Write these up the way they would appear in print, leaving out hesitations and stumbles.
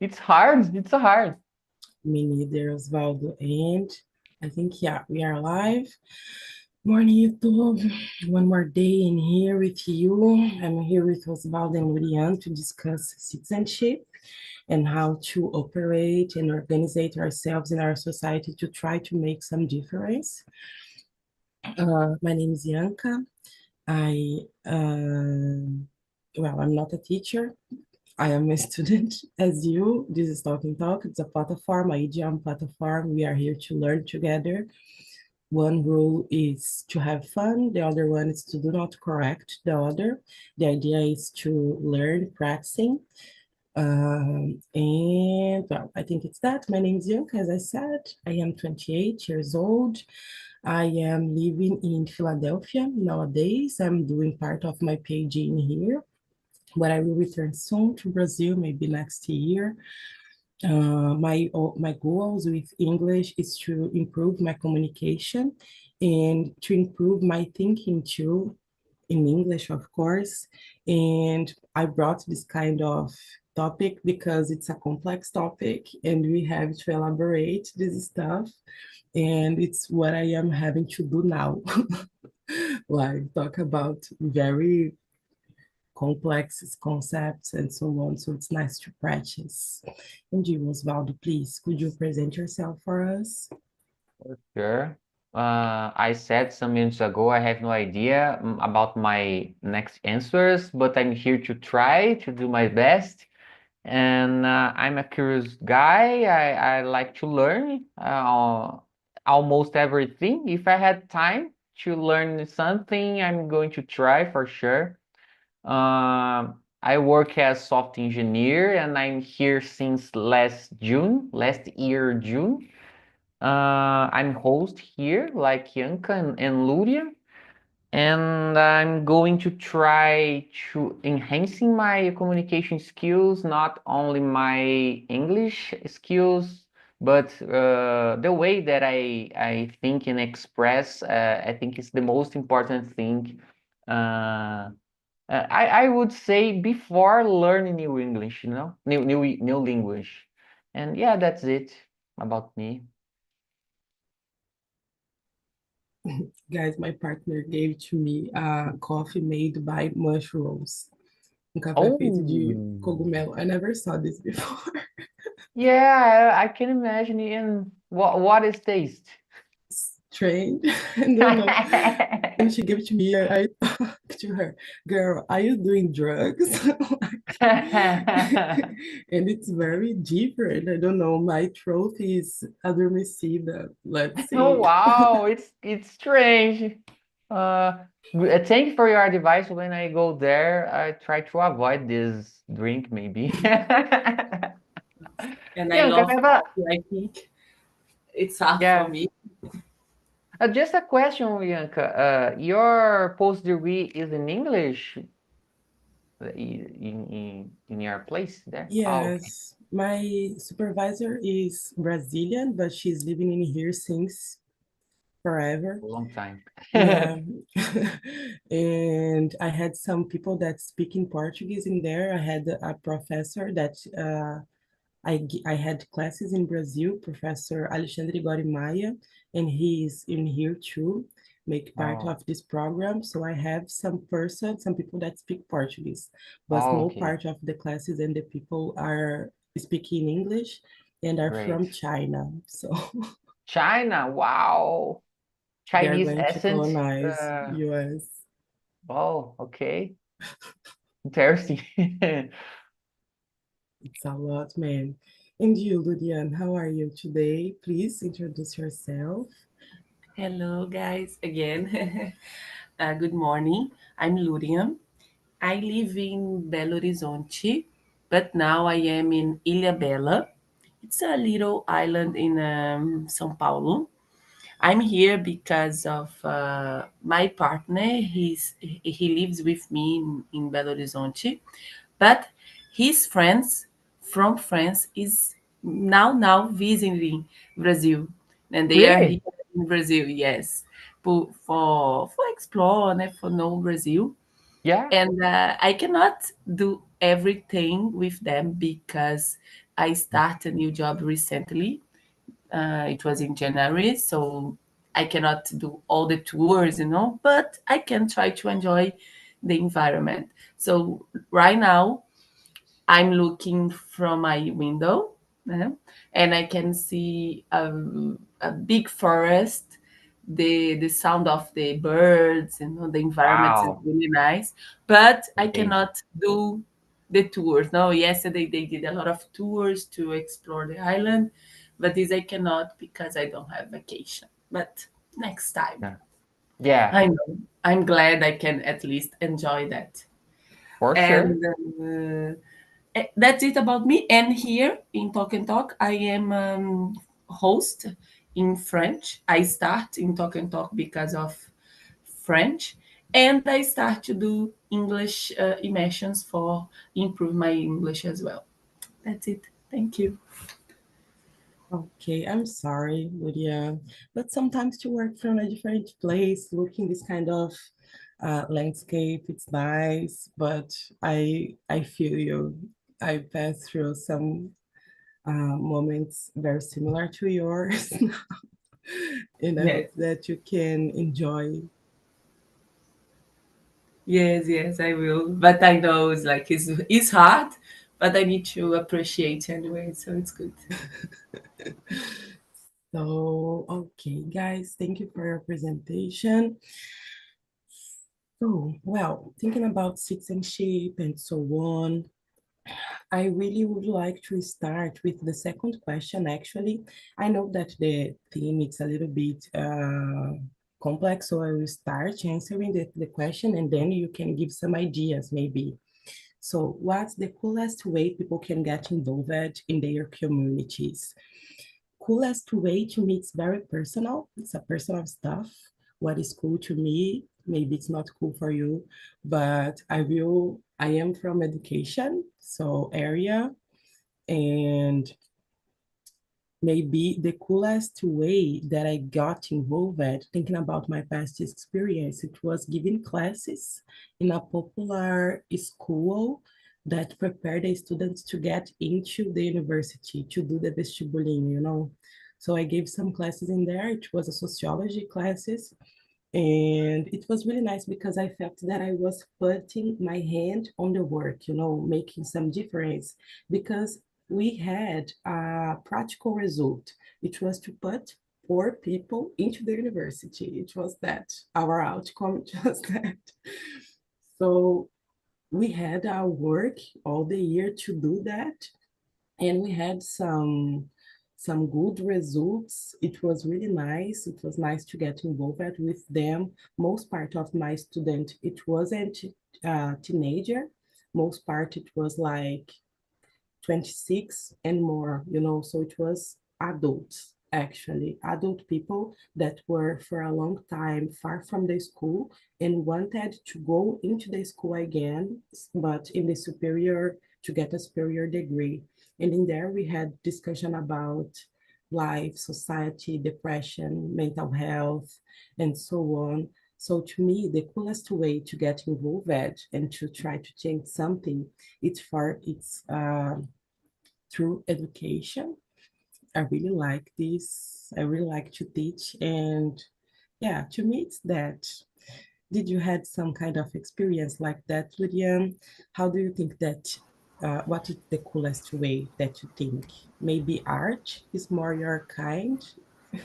It's hard. It's so hard. Me neither, Osvaldo. And I think, yeah, we are live. Morning, YouTube. One more day in here with you. I'm here with Osvaldo and Lurian to discuss citizenship and how to operate and organize ourselves in our society to try to make some difference. My name is Yanka. I, I'm not a teacher. I am a student as you. This is Talking Talk. It's a platform, a idiom platform. We are here to learn together. One rule is to have fun. The other one is to do not correct the other. The idea is to learn practicing. I think it's that. My name is Yanka, as I said. I am 28 years old. I am living in Philadelphia nowadays. I'm doing part of my PhD in here, but I will return soon to Brazil, maybe next year. My goals with English is to improve my communication and to improve my thinking too, in English, of course. And I brought this kind of topic because it's a complex topic and we have to elaborate this stuff. And it's what I am having to do now. Like talk about very complex concepts and so on. So it's nice to practice. And you, Osvaldo, please, could you present yourself for us? Sure. I said some minutes ago I have no idea about my next answers, but I'm here to try to do my best. And I'm a curious guy. I like to learn almost everything. If I had time to learn something, I'm going to try for sure. I work as software engineer and I'm here since last year, June. I'm host here, like Yanka and Luria, and I'm going to try to enhancing my communication skills, not only my English skills, but the way that I think and express. I think is the most important thing. I would say before learning new English, new language, and yeah, that's it about me. Guys, my partner gave to me a coffee made by mushrooms. Um café feito de Oh, cogumelo. I never saw this before. yeah, I can imagine. And what is taste? Strange. I don't know. When she gave it to me, I talked to her, girl, are you doing drugs? And it's very different. I don't know. My throat is adormecida. Let's Oh see. wow, it's strange. Thank you for your advice. When I go there, I try to avoid this drink, maybe. And I Yeah, love coffee. I think it's hard for yeah. me. Just a question, Bianca. Your post degree is in English in your place there? Oh, okay. Yes, my supervisor is Brazilian, but she's living in here since forever. A long time. Yeah. And I had some people that speak in Portuguese in there. I had a professor that I had classes in Brazil, Professor Alexandre Gori Maia, and he is in here too, make part Oh, of this program. So I have some people that speak Portuguese, but oh, no okay. part of the classes and the people are speaking English and are Great. from China. So China, wow. they are Chinese going to accent. colonize US. Oh, okay. Interesting. It's a lot, man. And you, Ludian, how are you today? Please introduce yourself. Hello, guys, again. Good morning. I'm Lurian. I live in Belo Horizonte, but now I am in Ilha Bela. It's a little island in São Paulo. I'm here because of my partner. He lives with me in Belo Horizonte, but his friends from France is now visiting Brazil, and they are Really? here in Brazil. Yes, for explore, né, for know Brazil. Yeah. And I cannot do everything with them because I started a new job recently. It was in January, so I cannot do all the tours, but I can try to enjoy the environment. So right now, I'm looking from my window, and I can see a big forest. The sound of the birds, the environment is Wow, really nice. But I amazing. cannot do the tours. No, yesterday they did a lot of tours to explore the island, but this I cannot because I don't have vacation. But next time, Yeah, yeah, I know. I'm glad I can at least enjoy that. for sure. And that's it about me. And here in Talk and Talk, I am host in French. I start in Talk and Talk because of French, and I start to do English immersions for improve my English as well. That's it. Thank you. Okay, I'm sorry, Lydia, but sometimes to work from a different place, looking this kind of landscape, it's nice, but I feel you. I passed through some moments very similar to yours, and I Yes, hope that you can enjoy. yes, I will. But I know it's hard, but I need to appreciate anyway, so it's good. So, okay, guys, thank you for your presentation. So, well, thinking about citizenship and so on, I really would like to start with the second question, actually. I know that the theme is a little bit complex, so I will start answering the question and then you can give some ideas, maybe. So, what's the coolest way people can get involved in their communities? Coolest way to me, it's very personal. It's a personal stuff. What is cool to me, maybe it's not cool for you, but I am from education, so area, and maybe the coolest way that I got involved, thinking about my past experience, it was giving classes in a popular school that prepared the students to get into the university, to do the vestibulinho. So I gave some classes in there. It was a sociology classes. And it was really nice because I felt that I was putting my hand on the work, making some difference. Because we had a practical result, which was to put 4 people into the university. It was that, our outcome just that. So we had our work all the year to do that, and we had some good results. It was really nice. It was nice to get involved with them. Most part of my student, it wasn't teenager. Most part it was like 26 and more, so it was adults, actually, adult people that were for a long time far from the school and wanted to go into the school again, but in the superior, to get a superior degree. And in there, we had discussion about life, society, depression, mental health, and so on. So to me, the coolest way to get involved and to try to change something, it's through education. I really like this. I really like to teach. And yeah, to me, it's that. Did you had some kind of experience like that, Lydian? How do you think that, what is the coolest way that you think? Maybe art is more your kind?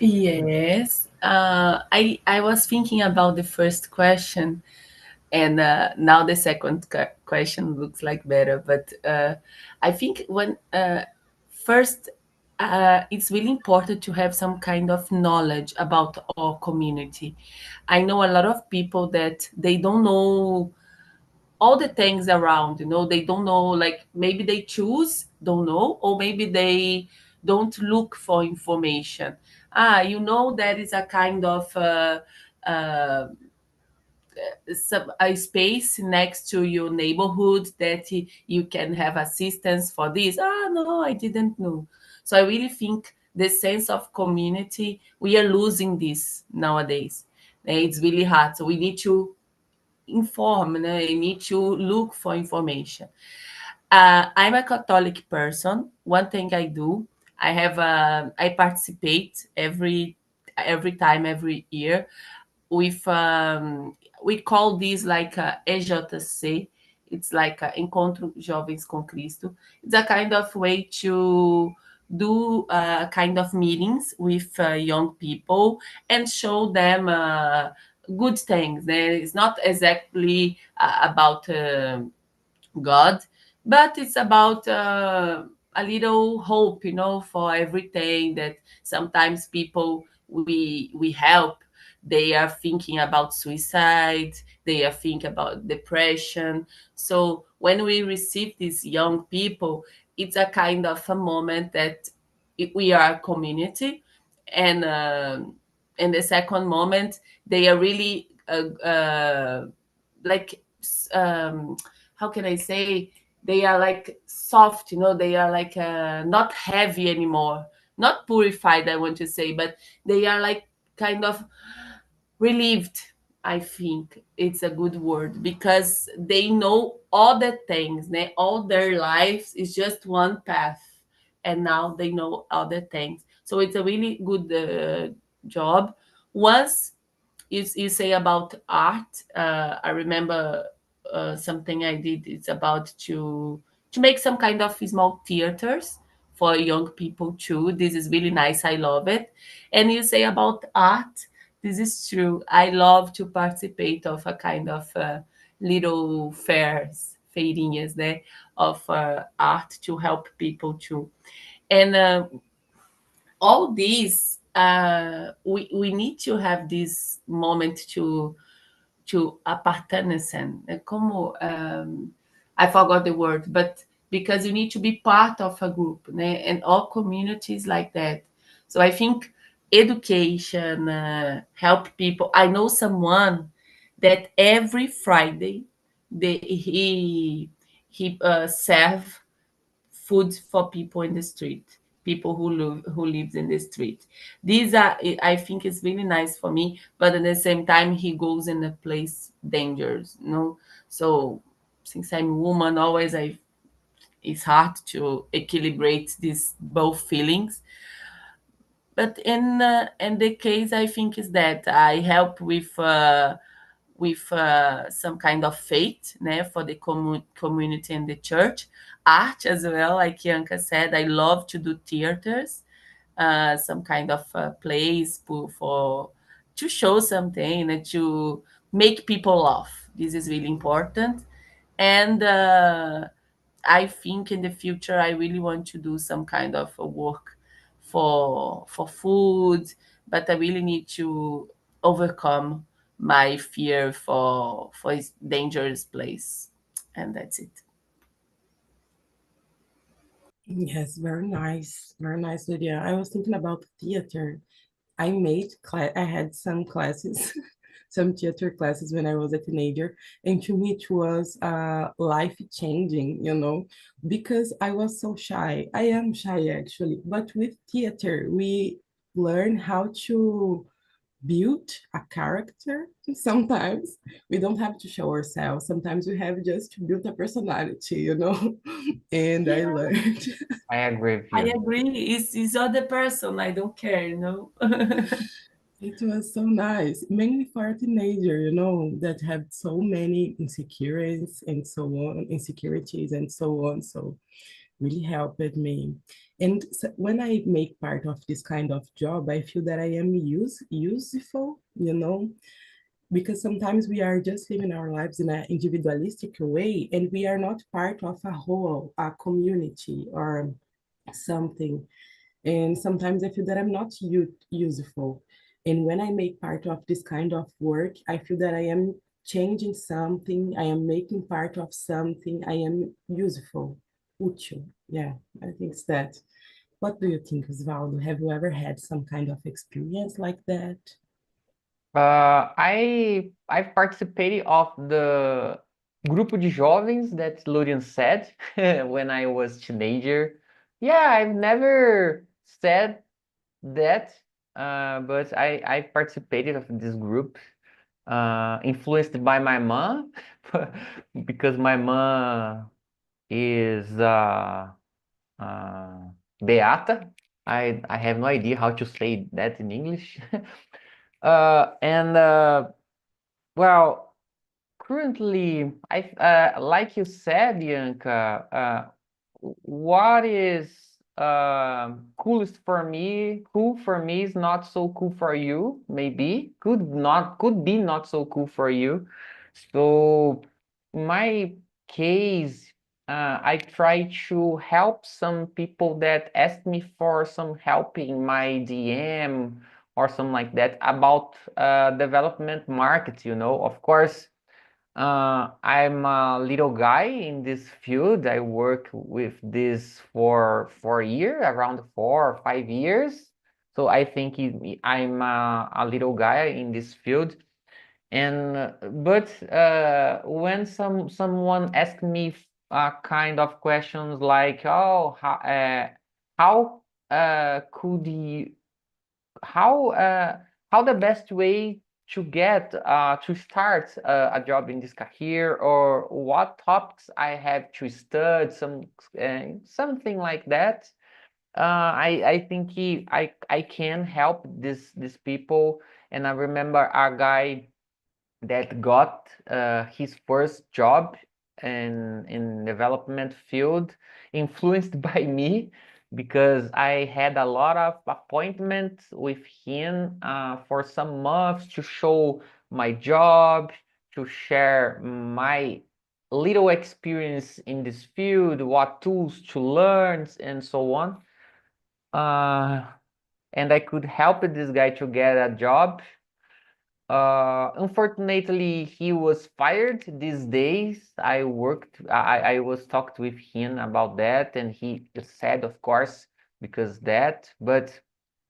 Yes, I was thinking about the first question, and now the second question looks like better. But I think when first, it's really important to have some kind of knowledge about our community. I know a lot of people that they don't know all the things around, they don't know, like maybe they choose don't know, or maybe they don't look for information. There is a kind of uh, a space next to your neighborhood that you can have assistance for this. No, I didn't know. So I really think the sense of community, we are losing this nowadays. It's really hard, so we need to inform, you need to look for information. I'm a Catholic person. One thing I do, I participate every time, every year with we call this like a EJC. It's like a Encontro Jovens com Cristo. It's a kind of way to do kind of meetings with young people and show them good things. It's not exactly about God, but it's about a little hope, for everything that sometimes people we help, they are thinking about suicide, they are thinking about depression. So when we receive these young people, it's a kind of a moment that we are a community, and in the second moment, they are really like how can I say, they are like soft, they are like not heavy anymore, not purified, I want to say, but they are like kind of relieved. I think it's a good word because they know all the things, all their lives is just one path, and now they know other things. So it's a really good job. Once you say about art, I remember something I did. It's about to make some kind of small theaters for young people too. This is really nice. I love it. And you say about art. This is true. I love to participate of a kind of little fairs, feirinhas, of art to help people too. And all these, we need to have this moment to apartenecen. Como I forgot the word, but because you need to be part of a group, né? And all communities like that. So I think education help people. I know someone that every Friday he serve food for people in the street, people who lives in the street. These are, I think it's really nice for me, but at the same time he goes in a place dangerous, so since I'm a woman, always I it's hard to equilibrate these both feelings. But in the case, I think is that I help with some kind of faith, for the community and the church. Art as well, like Bianca said, I love to do theaters, some kind of plays for to show something and to make people laugh. This is really important. And I think in the future I really want to do some kind of a work for food, but I really need to overcome my fear for this dangerous place, and that's it. Yes, very nice, Lydia. I was thinking about theater. I had some classes, some theater classes when I was a teenager, and to me it was life changing, because I was so shy. I am shy actually, but with theater we learn how to build a character. Sometimes we don't have to show ourselves. Sometimes we have just to build a personality. And I Yeah, learned. I agree with I you. agree. It's other person. I don't care. It was so nice, mainly for a teenager, that have so many insecurities and so on. So really helped me. And so when I make part of this kind of job, I feel that I am useful, because sometimes we are just living our lives in an individualistic way, and we are not part of a whole, a community or something. And sometimes I feel that I'm not useful. And when I make part of this kind of work, I feel that I am changing something, I am making part of something, I am useful, útil. Yeah, I think it's that. What do you think, Osvaldo? Have you ever had some kind of experience like that? I participated of the grupo de jovens that Lurian said when I was teenager. Yeah, I've never said that, but I participated of this group, influenced by my mom, because my mom is Beata. I have no idea how to say that in English. Well, currently, like you said, Bianca, what is coolest for me, cool for me is not so cool for you, maybe. Could be not so cool for you. So in my case, I try to help some people that ask me for some help in my DM or something like that about development market, you know. Of course, I'm a little guy in this field. I work with this for 4 years, around 4 or 5 years. So I think I'm a little guy in this field. And but when someone asks me kind of questions like, oh, how could you how the best way to get to start a job in this career, or what topics I have to study, something like that. I think I can help these people. And I remember a guy that got his first job in development field, influenced by me, because I had a lot of appointments with him for some months to show my job, to share my little experience in this field, what tools to learn, and so on. And I could help this guy to get a job. Unfortunately, he was fired these days. I was talked with him about that, and he said, of course, because that. But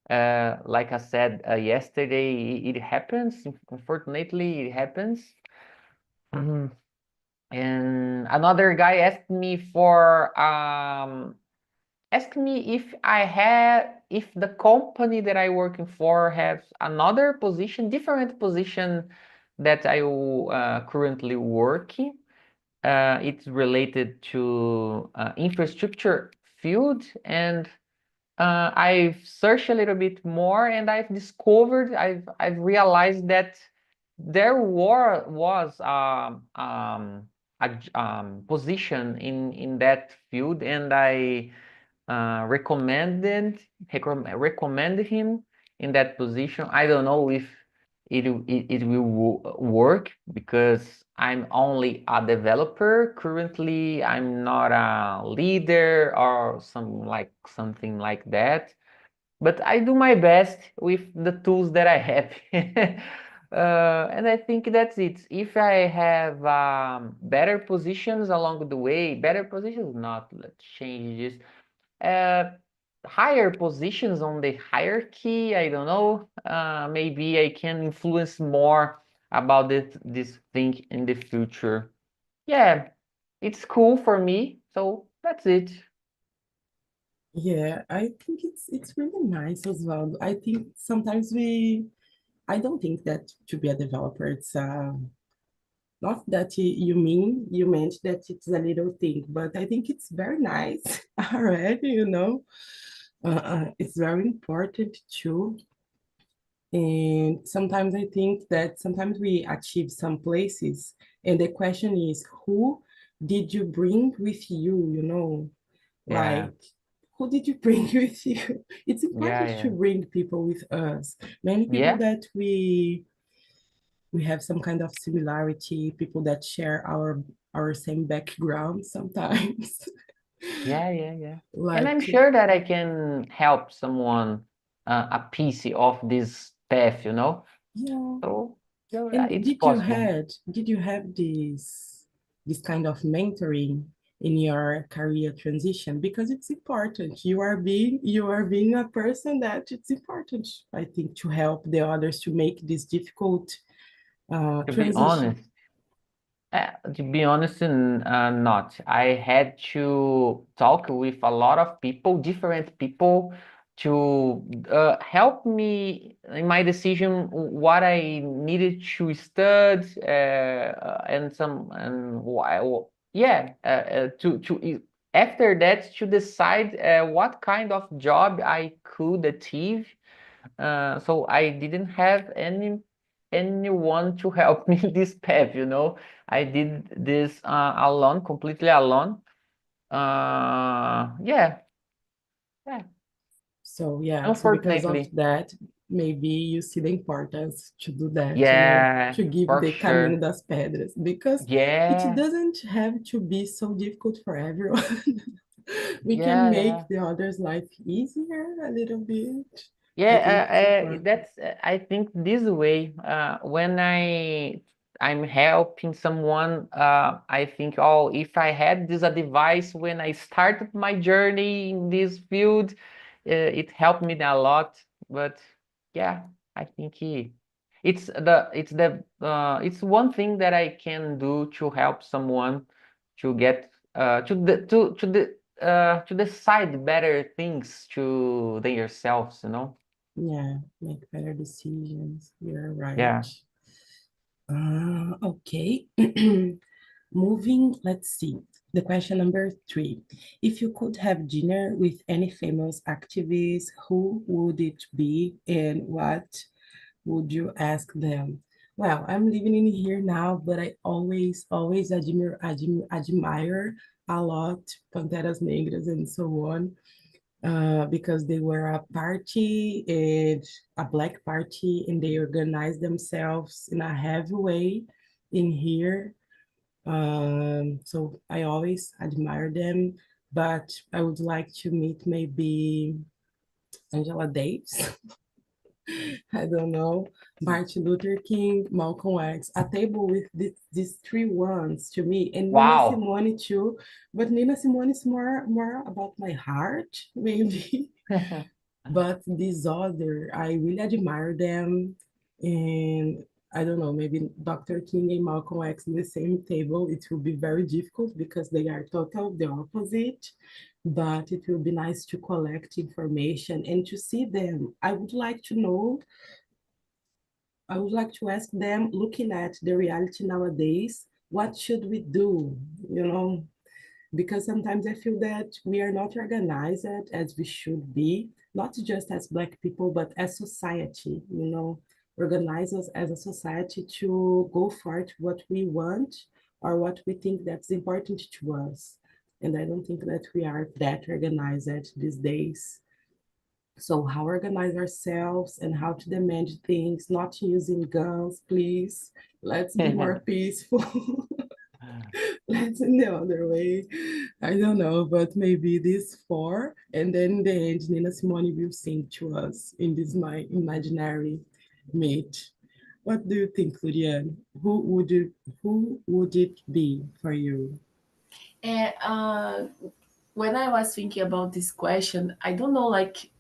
like I said yesterday, it happens. Unfortunately, it happens. Mhm. And another guy asked me if the company that I working for has another position, different position that I currently working. It's related to infrastructure field, and I've searched a little bit more, and I've realized that there was a position in that field, and I recommended him in that position. I don't know if it will work, because I'm only a developer currently. I'm not a leader or something like that. But I do my best with the tools that I have. And I think that's it. If I have better positions along the way, better positions, not, let's change this, uh, higher positions on the hierarchy, I don't know, maybe I can influence more about this thing in the future. Yeah, it's cool for me, so that's it. Yeah, I think it's really nice as well. I think sometimes I don't think that to be a developer, it's not that you meant that it's a little thing, but I think it's very nice already, you know. It's very important too. And sometimes I think that sometimes we achieve some places, and the question is, who did you bring with you, you know? Yeah, Like, who did you bring with you? It's yeah, important to yeah, bring people with us. Many people yeah, that we have some kind of similarity, people that share our same background sometimes. yeah, yeah, yeah. And I'm Like, sure that I can help someone a piece of this path, you know? yeah. So, yeah, And it's possible. did you have this kind of mentoring in your career transition? Because it's important. You are being a person that it's important, I think, to help the others to make this difficult To be transition. honest, not. I had to talk with a lot of people, different people, to help me in my decision what I needed to study, and yeah, after that to decide what kind of job I could achieve. So I didn't have anyone to help me this path, you know. I did this alone, completely alone. Yeah, yeah. So yeah, so because of Unfortunately, that, maybe you see the importance to do that, yeah, to give for the caminho sure. das pedras, because it Yeah, doesn't have to be so difficult for everyone. We can yeah, yeah. make the other's life easier a little bit. I think Yeah, it's important. that's I think this way. When I'm helping someone, I think, oh, if I had this advice when I started my journey in this field, it helped me a lot. But yeah, I think it's one thing that I can do to help someone to get to decide better things to themselves, you know. Yeah, make better decisions. You're right. Yeah. Okay. Moving, let's see. The question number 3. If you could have dinner with any famous activist, who would it be and what would you ask them? Well, I'm living in here now, but I always admire a lot Panteras Negras and so on, because they were a party, and a black party, and they organized themselves in a heavy way in here. So I always admire them, but I would like to meet maybe Angela Davis. I don't know, Martin Luther King, Malcolm X, a table with these three ones to me, and Nina Wow. Simone too. But Nina Simone is more about my heart, maybe. But these other, I really admire them, and I don't know, maybe Dr. King and Malcolm X in the same table, it will be very difficult because they are total the opposite. But it will be nice to collect information and to see them. I would like to ask them, looking at the reality nowadays, what should we do? You know, because sometimes I feel that we are not organized as we should be, not just as Black people, but as society, organize us as a society to go for it what we want or what we think that's important to us. And I don't think that we are that organized these days. So how organize ourselves and how to demand things, not using guns, please. Let's be more peaceful. Let's in the other way. I don't know, but maybe these four, and then in the end, Nina Simone will sing to us in this my imaginary meet. What do you think, Florian? Who would it be for you? And when I was thinking about this question, I don't know, like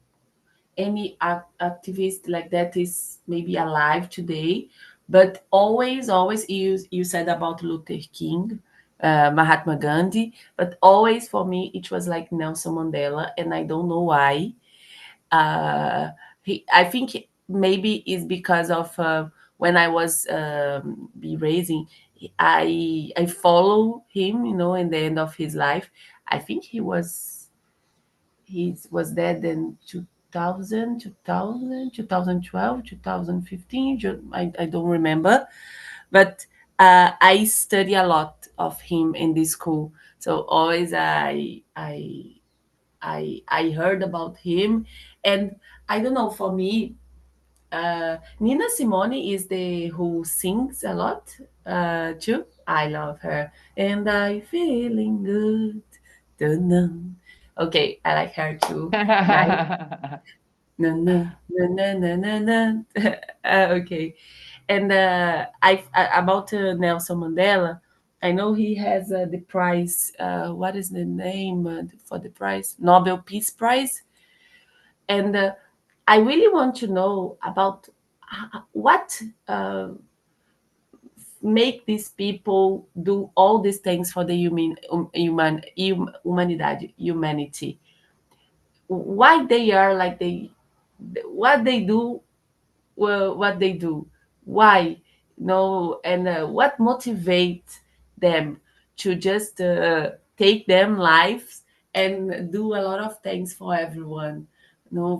any activist like that is maybe alive today, but always you said about Luther King, Mahatma Gandhi, but always for me it was like Nelson Mandela, and I don't know why. uh, I think maybe it's because of when I was be raising, I follow him, in the end of his life. I think he was dead in 2000, 2000, 2012, 2015. I don't remember, but I study a lot of him in this school. So always I heard about him, and I don't know. For me, Nina Simone is the who sings a lot too. I love her, and I feeling good. Dun-dun. Okay, I like her too. Nice. No, no, no, no, no, no, no. Okay, and about Nelson Mandela. I know he has the prize. What is the name for the prize? Nobel Peace Prize. And I really want to know about what make these people do all these things for the humanity. Why they are like what they do, well, what they do, why, and what motivates them. to just take them lives and do a lot of things for everyone.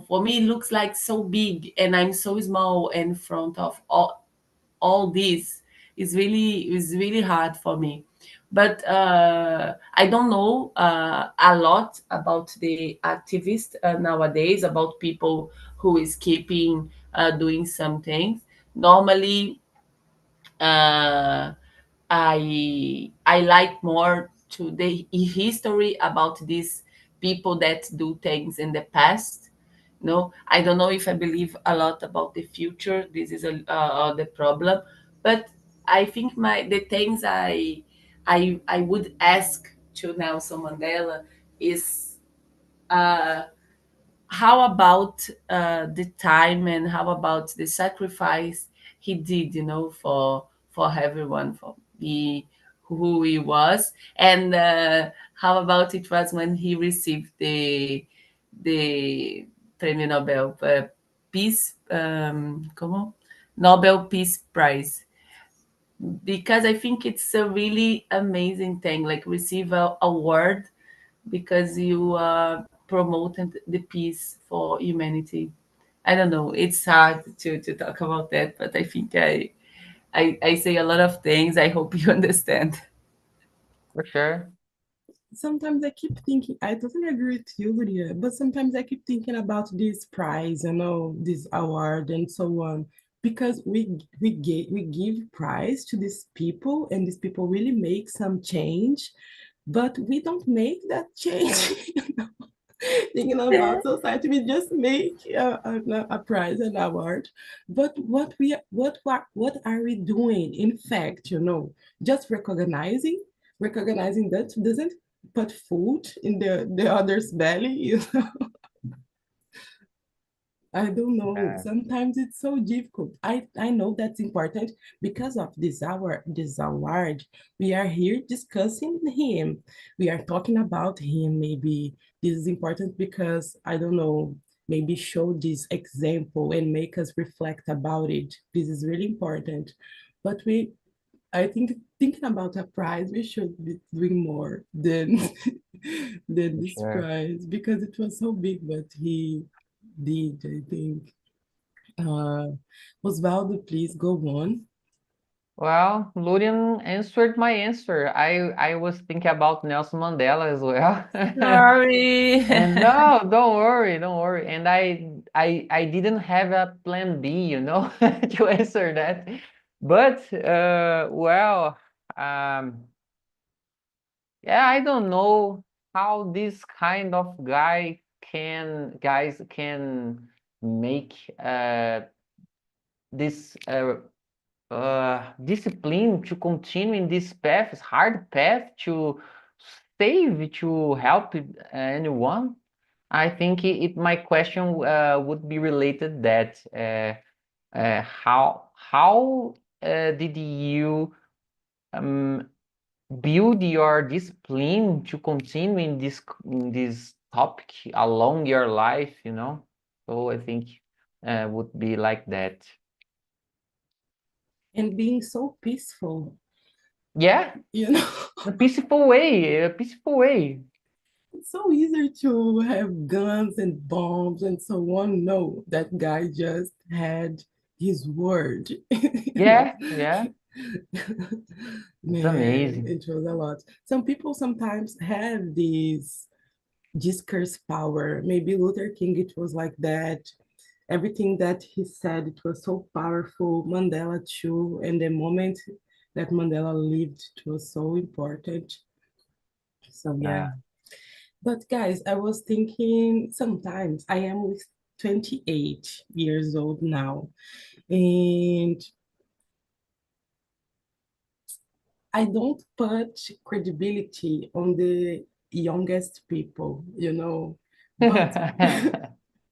For me, it looks like so big, and I'm so small in front of all this. Is really hard for me. But I don't know a lot about the activists nowadays, about people who is keeping doing some things. Normally, uh, I like more to the history about these people that do things in the past. No, I don't know if I believe a lot about the future. This is the problem, but I think the things I would ask to Nelson Mandela is uh, how about the time, and how about the sacrifice he did, for everyone, for be who he was, and how about it was when he received the Premio Nobel Peace, como? Nobel Peace Prize, because I think it's a really amazing thing, like receive a award because you promoted the peace for humanity. I don't know. It's hard to talk about that, but I think I say a lot of things. I hope you understand. For sure. Sometimes I keep thinking, I totally agree with you, Lydia, but sometimes I keep thinking about this prize, this award and so on, because we give prize to these people, and these people really make some change, but we don't make that change. Thinking about society, we just make a prize, an award, but what are we doing? In fact, just recognizing that doesn't put food in the other's belly. I don't know. Yeah. Sometimes it's so difficult. I know that's important because of this award. We are here discussing him. We are talking about him. Maybe this is important because I don't know, maybe show this example and make us reflect about it. This is really important. But I think thinking about a prize, we should be doing more than than For this sure. prize because it was so big what he did, I think. Uh, Osvaldo, please go on. Well, Lurian answered my answer. I was thinking about Nelson Mandela as well. Sorry. And no, don't worry, don't worry. And I didn't have a plan B, to answer that. But well, yeah, I don't know how this kind of guys can make this discipline to continue in this path, this hard path to save, to help anyone. I think my question would be related that how did you um, build your discipline to continue in this topic along your life, So I think would be like that. And being so peaceful, Yeah, you know. a peaceful way, a peaceful way. It's so easy to have guns and bombs and so on. No, that guy just had his word, you know. Yeah, yeah, it's Man, amazing. it was a lot. Some people sometimes have this discourse power. Maybe Luther King, it was like that. Everything that he said, it was so powerful. Mandela too, and the moment that Mandela lived, it was so important. So Yeah. yeah. But guys, I was thinking sometimes I am with 28 years old now, and I don't put credibility on the youngest people, but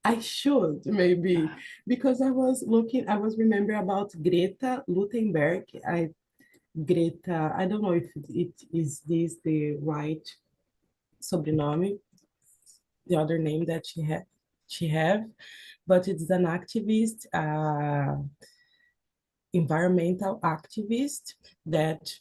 I should maybe because I was remembering about Greta Thunberg. Greta, I don't know if it is this the right sobrename, the other name that she have, but it's an activist, environmental activist that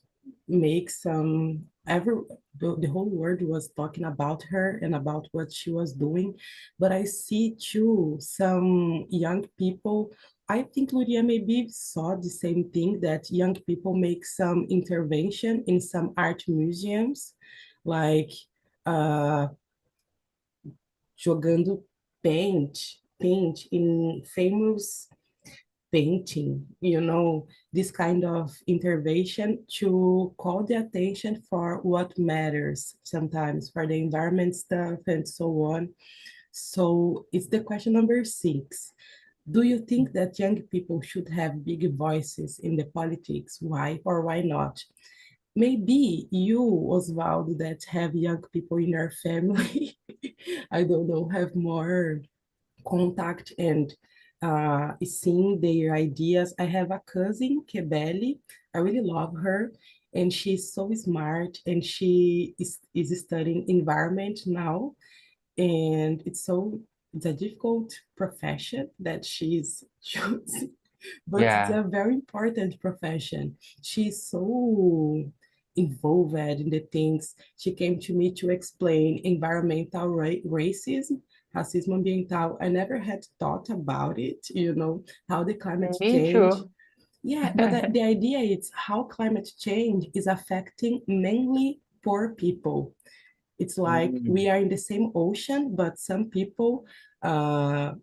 make some every the whole world was talking about her and about what she was doing, but I see too some young people. I think Luria maybe saw the same thing, that young people make some intervention in some art museums, like uh, jogando paint in famous painting, this kind of intervention to call the attention for what matters sometimes for the environment stuff and so on. So it's the question number 6. Do you think that young people should have big voices in the politics? Why or why not? Maybe you, Osvaldo, that have young people in your family, I don't know, have more contact and seeing their ideas. I have a cousin, Kebeli. I really love her. And she's so smart, and is studying environment now. And it's a difficult profession that she's choosing, but it's Yeah. a very important profession. She's so involved in the things. She came to me to explain environmental racism, racismo ambiental. I never had thought about it, how the climate Me change. too. Yeah, but the idea is how climate change is affecting mainly poor people. It's like Mm, we are in the same ocean, but some people uh,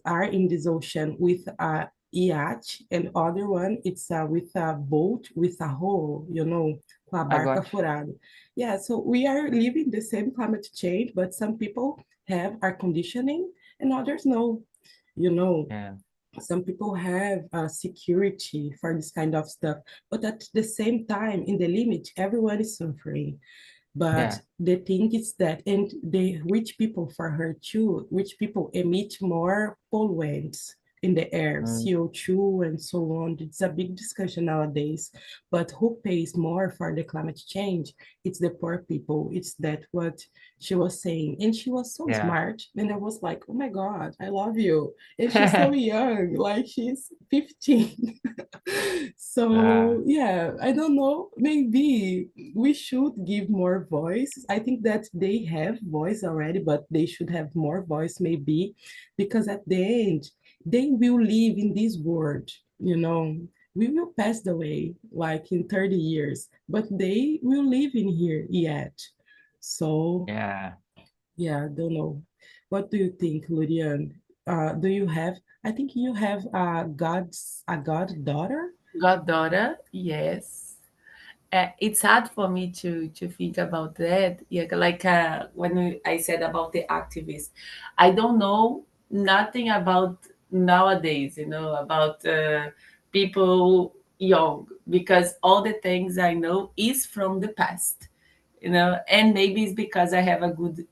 are in this ocean with a yacht, and other one it's with a boat with a hole, com a I barca got you. furada. Yeah, so we are living the same climate change, but some people have air conditioning and others no. You know, Yeah. some people have security for this kind of stuff, but at the same time, in the limit, everyone is suffering. But Yeah. the thing is that, and the rich people for her too, rich people emit more pollutants in the air, Mm, CO2 and so on. It's a big discussion nowadays. But who pays more for the climate change? It's the poor people. It's that what she was saying. And she was so yeah. smart. And I was like, oh my God, I love you. And she's so young, like she's 15. Uh, So yeah, I don't know. Maybe we should give more voice. I think that they have voice already, but they should have more voice maybe, because at the end they will live in this world. You know, we will pass away like in 30 years, but they will live in here yet. So yeah. yeah, don't know. What do you think, Lurian? Do you have? I think you have a goddaughter. Goddaughter, yes. It's hard for me to think about that. Yeah, like when I said about the activists, I don't know nothing about nowadays. About people young, because all the things I know is from the past. And maybe it's because I have a good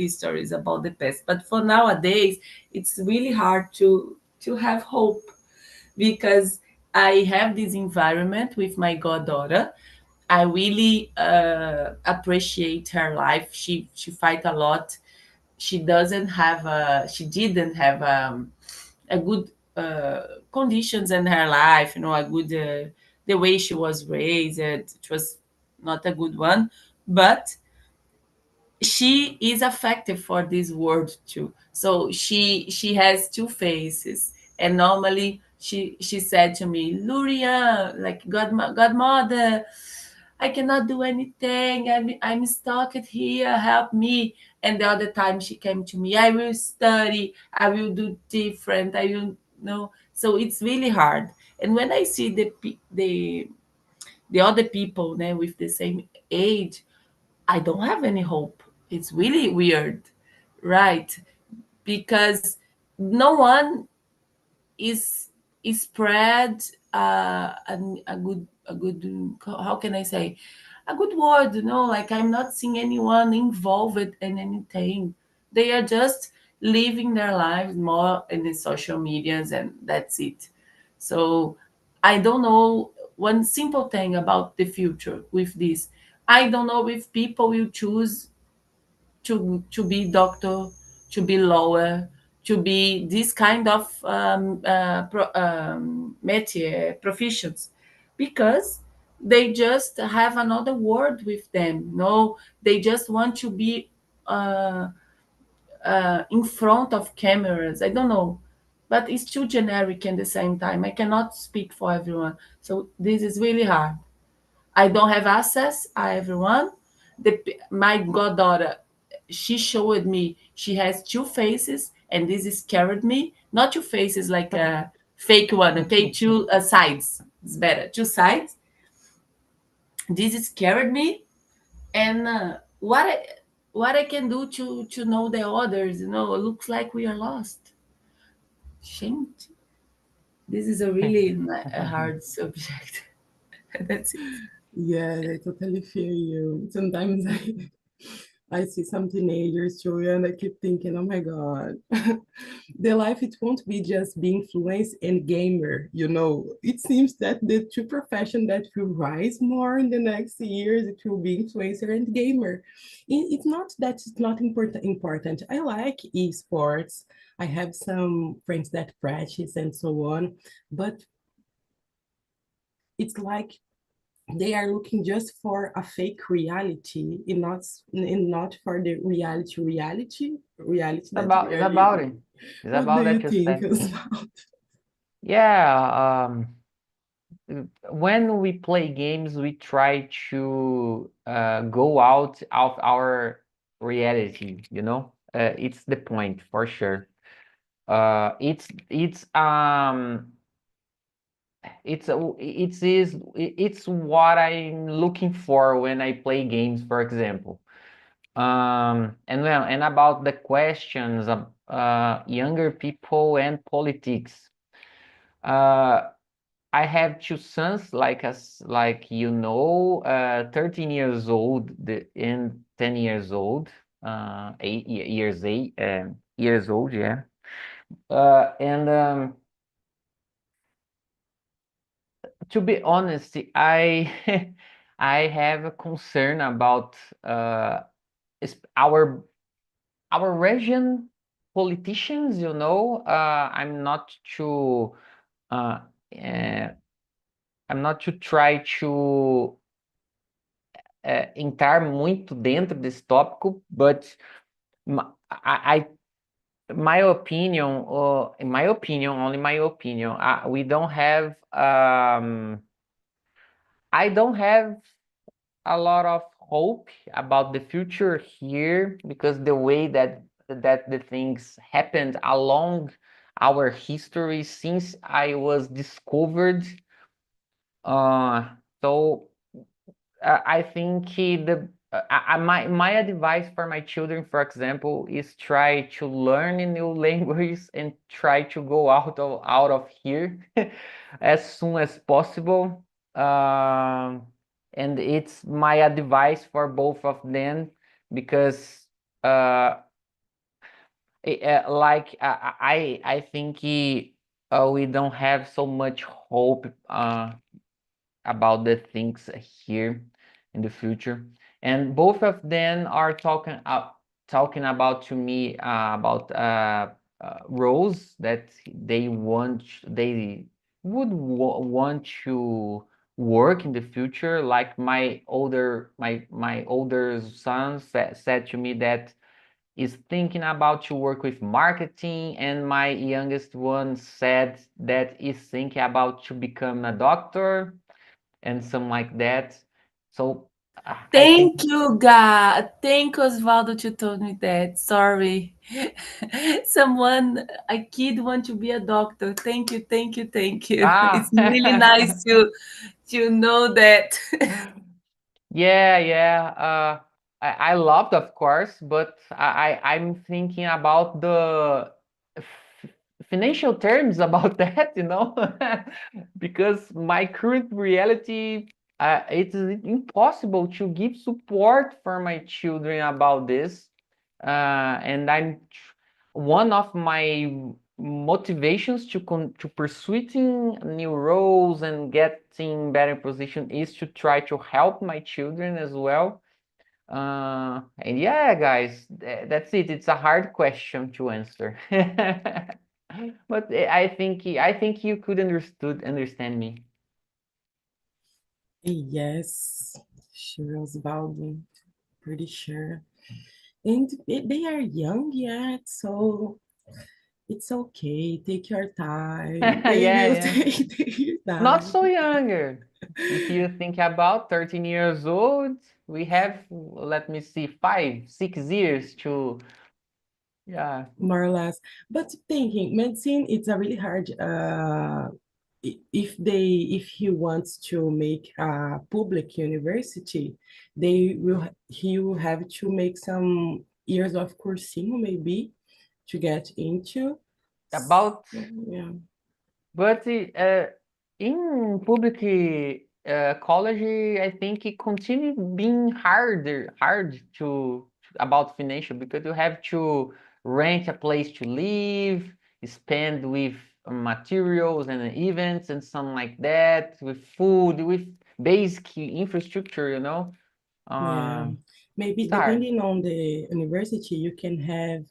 stories about the past. But for nowadays, it's really hard to have hope, because I have this environment with my goddaughter. I really appreciate her life. She fight a lot. She didn't have a good conditions in her life. A good the way she was raised. It was not a good one, but she is affected for this world too. So she has two faces, and normally she said to me, Luria, like godmother, I cannot do anything. I'm stuck at here. Help me. And the other time she came to me, I will study. I will do different. I will know. So it's really hard. And when I see the other people, with the same age, I don't have any hope. It's really weird, right? Because no one is spread a good, how can I say, a good word. Like, I'm not seeing anyone involved in anything. They are just living their lives more in the social medias, and that's it. So I don't know one simple thing about the future with this. I don't know if people will choose to be doctor, to be lawyer, to be this kind of métier, professions, because they just have another word with them. No, they just want to be uh, in front of cameras. I don't know, but it's too generic at the same time. I cannot speak for everyone, so this is really hard. I don't have access to everyone. My goddaughter, she showed me she has two faces, and this scared me. Not two faces like a fake one, okay? Two sides. It's better. Two sides. This scared me, and what I can do to know the others. You know, it looks like we are lost. Shit, this is a really a hard subject. That's it. Yeah, I totally feel you. Sometimes I see some teenagers too, and I keep thinking, oh my God, their life, it won't be just being influenced and gamer, you know. It seems that the two profession that will rise more in the next years, it will be influencer and gamer. It's not that it's not important. I like esports. I have some friends that practice and so on, but it's like they are looking just for a fake reality and not for the reality that we It's are about living. it. It's What do about you that you think said. about? Yeah, when we play games, we try to go out of our reality, you know? It's the point for sure. It's what I'm looking for when I play games, for example. And about the questions of younger people and politics. Uh, I have two sons, like 13 years old and 10 years old, 8 years old, yeah. And to be honest, I I have a concern about our region politicians. Uh, uh, I'm not to try to entrar muito dentro desse tópico, but my opinion, in my opinion, only my opinion, we don't have, I don't have a lot of hope about the future here because the way that the things happened along our history since I was discovered. Uh, so I think my advice for my children, for example, is try to learn a new language and try to go out of here as soon as possible. And it's my advice for both of them because uh, I think we don't have so much hope about the things here in the future. And both of them are talking about to me about roles that they would want to work in the future. Like my older son said to me that is thinking about to work with marketing, and my youngest one said that is thinking about to become a doctor and some like that. So I think, Thank you, God. Thank Osvaldo you told me that. Sorry. A kid want to be a doctor. Thank you, thank you, thank you. It's really nice to know that. yeah, yeah. I loved, of course, but I'm thinking about the f- financial terms about that. Because my current reality, it's impossible to give support for my children about this. And one of my motivations to pursuing new roles and getting better position is to try to help my children as well. And yeah, guys, that's it. It's a hard question to answer. But I think you could understand me. Yes, sure, Osvaldo, pretty sure. And they are young yet, so it's okay. Take your time. They Yeah, will yeah. take their Not time, so younger. If you think about 13 years old, we have, let me see, 5, 6 years to, yeah. more or less. But thinking medicine, it's a really hard. If he wants to make a public university, he will have to make some years of cursinho maybe to get into. About, Yeah. but in public college, I think it continue being hard to about financial because you have to rent a place to live, spend with materials and events and something like that, with food, with basic infrastructure, you know. Yeah, maybe It's hard. depending on the university, you can have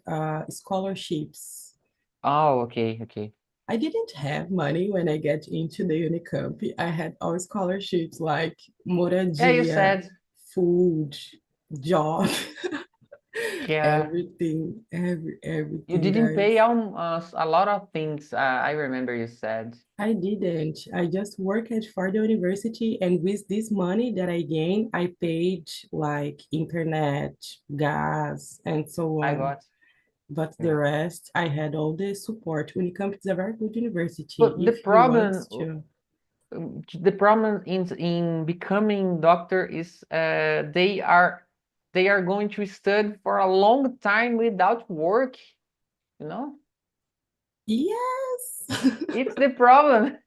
scholarships. Oh, okay, okay. I didn't have money when I get into the Unicamp. I had all scholarships like Yeah, you moradia, said, food, job, yeah. You everything, didn't pay guys. a lot of things. I remember you said. I didn't. I just worked for the university, and with this money that I gained, I paid like internet, gas, and so I on. got. But the Yeah. rest, I had all the support. Unicamp is a very good university But if he wants to. the problem in becoming doctor is they are going to study for a long time without work. You know, Yes. it's the problem.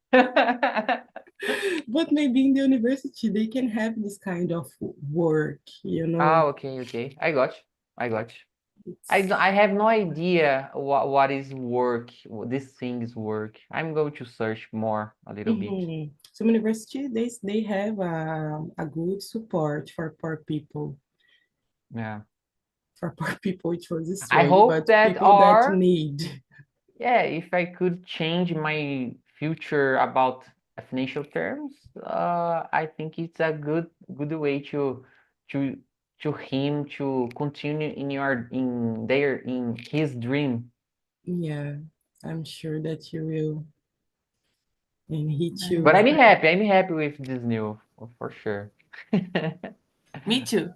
But maybe in the university, they can have this kind of work, you Ah, know. okay, okay. I got you. I got you. It's, I have no idea what is work, what these things work. I'm going to search more a little bit. mhm. Some university, they have a good support for poor people. Yeah. For poor people, it was I strange, hope but that people that are, need. yeah, if I could change my future about financial terms, I think it's a good way to to him to continue in his dream. Yeah, I'm sure that you will. And he But too. I'm happy with this new, for sure. Me too.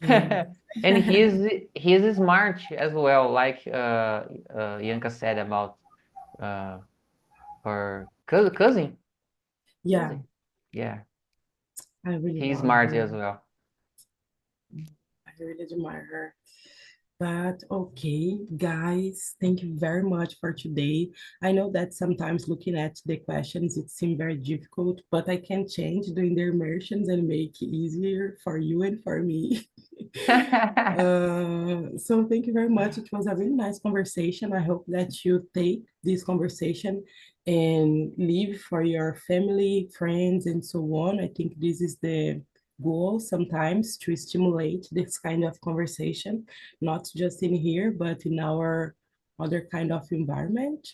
Yeah. And he's smart as well, like Yanka said about uh her cousin. Yeah, Cousin. Yeah, I really he's love smart as her. well. I really admire her. But okay, guys, thank you very much for today. I know that sometimes looking at the questions, it seems very difficult, but I can change doing the immersions and make it easier for you and for me. So thank you very much. It was a really nice conversation. I hope that you take this conversation and leave for your family, friends, and so on. I think this is the goal sometimes to stimulate this kind of conversation, not just in here, but in our other kind of environment.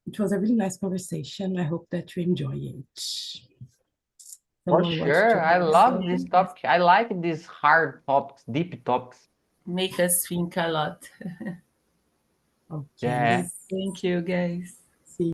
It was a really nice conversation. I hope that you enjoy it. For Someone wants to sure, I add love this something? topic. I like these hard topics, deep topics. Make us think a lot. Okay. Yeah. Thank you, guys.